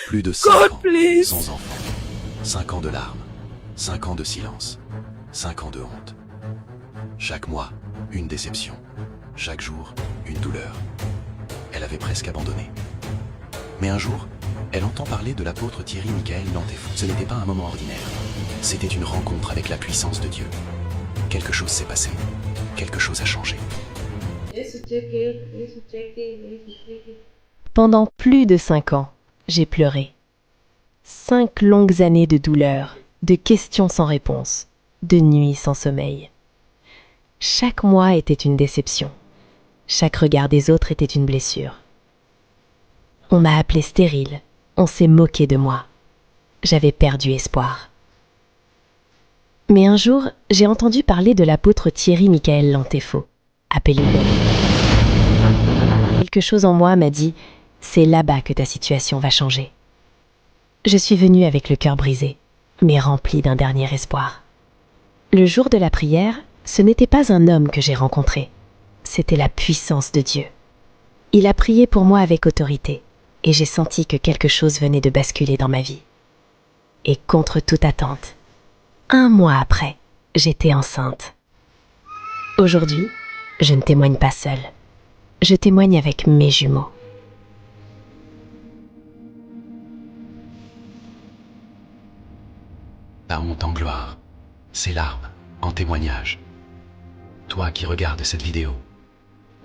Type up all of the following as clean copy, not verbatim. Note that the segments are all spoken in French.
Plus de 5 God, ans, please. sans enfant. 5 ans de larmes. 5 ans de silence. 5 ans de honte. Chaque mois, une déception. Chaque jour, une douleur. Elle avait presque abandonné. Mais un jour, elle entend parler de l'apôtre Thierry Michael Lantefou. Ce n'était pas un moment ordinaire. C'était une rencontre avec la puissance de Dieu. Quelque chose s'est passé. Quelque chose a changé. Pendant plus de 5 ans, j'ai pleuré. 5 longues années de douleur, de questions sans réponse, de nuits sans sommeil. Chaque mois était une déception. Chaque regard des autres était une blessure. On m'a appelée stérile. On s'est moqué de moi. J'avais perdu espoir. Mais un jour, j'ai entendu parler de l'apôtre Thierry Michael Lantefou, appelé Ben. Quelque chose en moi m'a dit « C'est là-bas que ta situation va changer ». Je suis venue avec le cœur brisé, mais rempli d'un dernier espoir. Le jour de la prière, ce n'était pas un homme que j'ai rencontré, c'était la puissance de Dieu. Il a prié pour moi avec autorité, et j'ai senti que quelque chose venait de basculer dans ma vie. Et contre toute attente, 1 mois après, j'étais enceinte. Aujourd'hui, je ne témoigne pas seule. Je témoigne avec mes jumeaux. Ta honte en gloire. Ses larmes en témoignage. Toi qui regardes cette vidéo,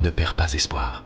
ne perds pas espoir.